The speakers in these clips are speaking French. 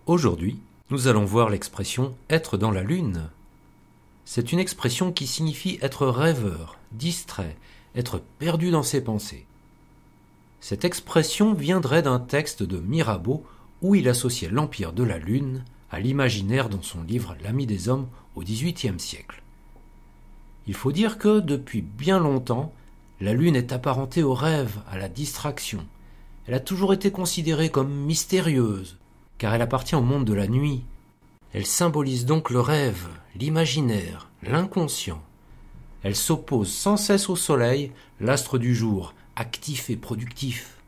Aujourd'hui, nous allons voir l'expression « être dans la lune ». C'est une expression qui signifie être rêveur, distrait, être perdu dans ses pensées. Cette expression viendrait d'un texte de Mirabeau où il associait l'empire de la lune à l'imaginaire dans son livre L'Ami des hommes au XVIIIe siècle. Il faut dire que, depuis bien longtemps, la lune est apparentée au rêve, à la distraction. Elle a toujours été considérée comme mystérieuse, car elle appartient au monde de la nuit. Elle symbolise donc le rêve, l'imaginaire, l'inconscient. Elle s'oppose sans cesse au soleil, l'astre du jour, actif et productif.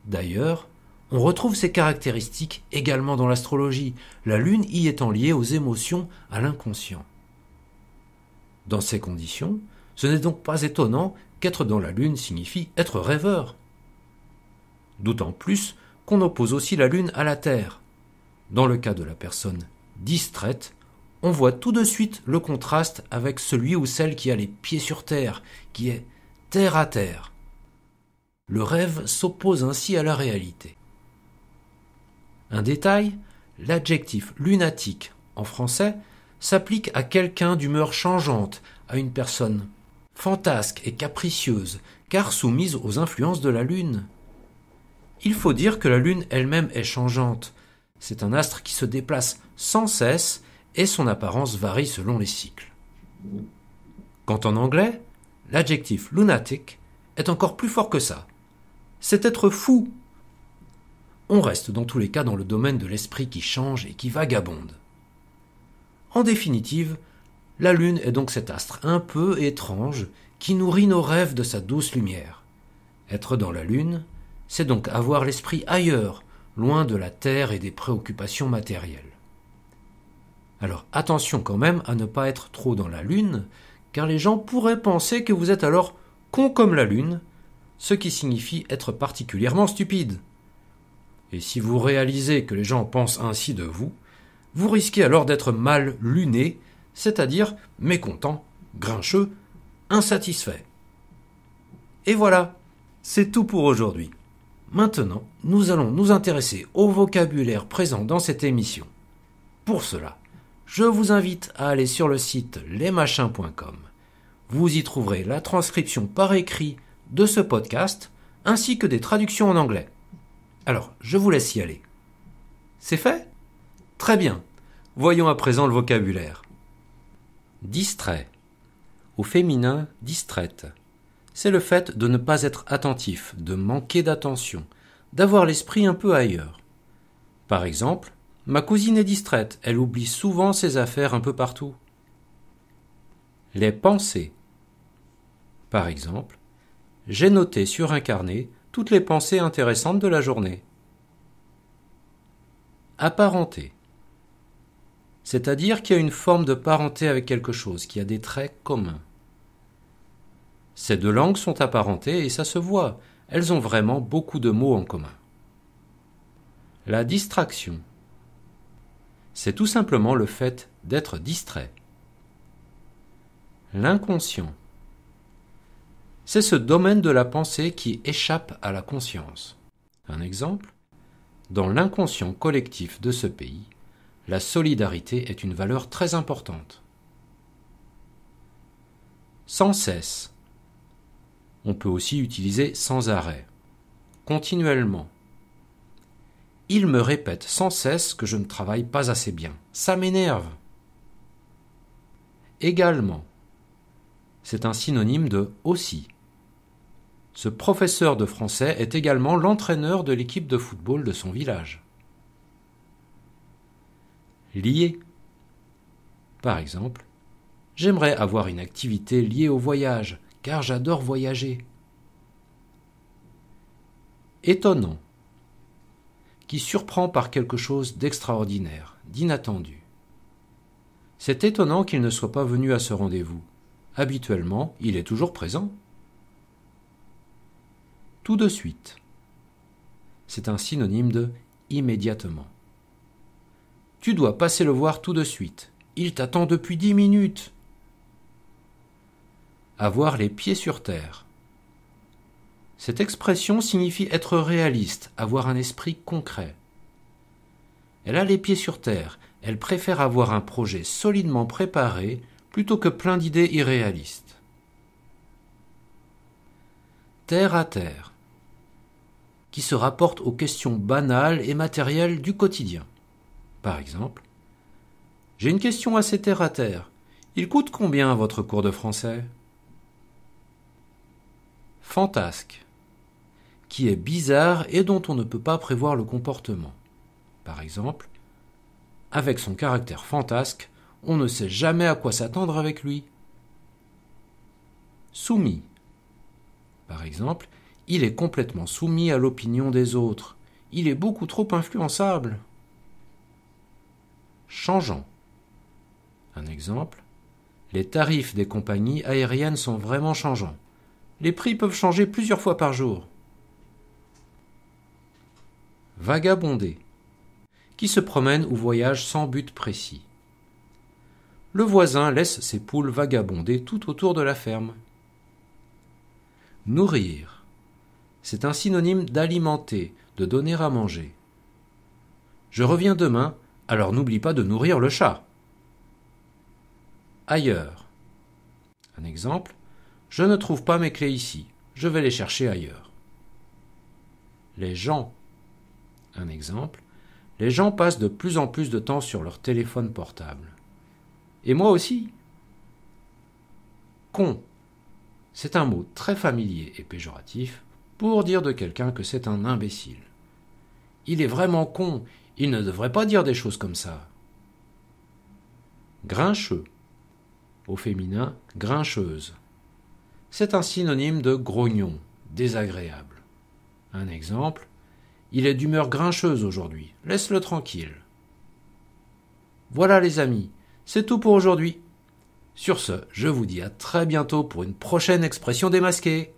D'ailleurs, on retrouve ces caractéristiques également dans l'astrologie, la lune y étant liée aux émotions, à l'inconscient. Dans ces conditions, ce n'est donc pas étonnant qu'être dans la lune signifie être rêveur. D'autant plus qu'on oppose aussi la lune à la terre. Dans le cas de la personne distraite, on voit tout de suite le contraste avec celui ou celle qui a les pieds sur terre, qui est terre à terre. Le rêve s'oppose ainsi à la réalité. Un détail, l'adjectif lunatique en français s'applique à quelqu'un d'humeur changeante, à une personne fantasque et capricieuse, car soumise aux influences de la lune. Il faut dire que la lune elle-même est changeante. C'est un astre qui se déplace sans cesse et son apparence varie selon les cycles. Quant en anglais, l'adjectif lunatic est encore plus fort que ça. C'est être fou. On reste dans tous les cas dans le domaine de l'esprit qui change et qui vagabonde. En définitive, la lune est donc cet astre un peu étrange qui nourrit nos rêves de sa douce lumière. Être dans la lune, c'est donc avoir l'esprit ailleurs, loin de la terre et des préoccupations matérielles. Alors attention quand même à ne pas être trop dans la lune, car les gens pourraient penser que vous êtes alors con comme la lune, ce qui signifie être particulièrement stupide. Et si vous réalisez que les gens pensent ainsi de vous, vous risquez alors d'être mal luné, c'est-à-dire mécontent, grincheux, insatisfait. Et voilà, c'est tout pour aujourd'hui. Maintenant, nous allons nous intéresser au vocabulaire présent dans cette émission. Pour cela, je vous invite à aller sur le site lesmachins.com. Vous y trouverez la transcription par écrit de ce podcast, ainsi que des traductions en anglais. Alors, je vous laisse y aller. C'est fait ? Très bien. Voyons à présent le vocabulaire. Distrait. Au féminin, distraite. C'est le fait de ne pas être attentif, de manquer d'attention, d'avoir l'esprit un peu ailleurs. Par exemple, ma cousine est distraite, elle oublie souvent ses affaires un peu partout. Les pensées. Par exemple, j'ai noté sur un carnet toutes les pensées intéressantes de la journée. Apparenté. C'est-à-dire qu'il y a une forme de parenté avec quelque chose, qui a des traits communs. Ces deux langues sont apparentées et ça se voit, elles ont vraiment beaucoup de mots en commun. La distraction. C'est tout simplement le fait d'être distrait. L'inconscient. C'est ce domaine de la pensée qui échappe à la conscience. Un exemple ? Dans l'inconscient collectif de ce pays, la solidarité est une valeur très importante. Sans cesse. On peut aussi utiliser sans arrêt, continuellement. Il me répète sans cesse que je ne travaille pas assez bien. Ça m'énerve. Également. C'est un synonyme de aussi. Ce professeur de français est également l'entraîneur de l'équipe de football de son village. Lié. Par exemple, j'aimerais avoir une activité liée au voyage, car j'adore voyager. Étonnant. Qui surprend par quelque chose d'extraordinaire, d'inattendu. C'est étonnant qu'il ne soit pas venu à ce rendez-vous. Habituellement, il est toujours présent. Tout de suite. C'est un synonyme de immédiatement. Tu dois passer le voir tout de suite. Il t'attend depuis 10 minutes. Avoir les pieds sur terre. Cette expression signifie être réaliste, avoir un esprit concret. Elle a les pieds sur terre. Elle préfère avoir un projet solidement préparé plutôt que plein d'idées irréalistes. Terre à terre, qui se rapporte aux questions banales et matérielles du quotidien. Par exemple, j'ai une question assez terre à terre. Il coûte combien votre cours de français ? Fantasque, qui est bizarre et dont on ne peut pas prévoir le comportement. Par exemple, avec son caractère fantasque, on ne sait jamais à quoi s'attendre avec lui. Soumis. Par exemple, il est complètement soumis à l'opinion des autres. Il est beaucoup trop influençable. Changeant. Un exemple, les tarifs des compagnies aériennes sont vraiment changeants. Les prix peuvent changer plusieurs fois par jour. Vagabonder, qui se promène ou voyage sans but précis. Le voisin laisse ses poules vagabonder tout autour de la ferme. Nourrir, c'est un synonyme d'alimenter, de donner à manger. Je reviens demain, alors n'oublie pas de nourrir le chat. Ailleurs. Un exemple, je ne trouve pas mes clés ici, je vais les chercher ailleurs. Les gens. Un exemple, les gens passent de plus en plus de temps sur leur téléphone portable. Et moi aussi. Con. C'est un mot très familier et péjoratif pour dire de quelqu'un que c'est un imbécile. Il est vraiment con, il ne devrait pas dire des choses comme ça. Grincheux. Au féminin, grincheuse. C'est un synonyme de grognon, désagréable. Un exemple, il est d'humeur grincheuse aujourd'hui, laisse-le tranquille. Voilà les amis, c'est tout pour aujourd'hui. Sur ce, je vous dis à très bientôt pour une prochaine expression démasquée.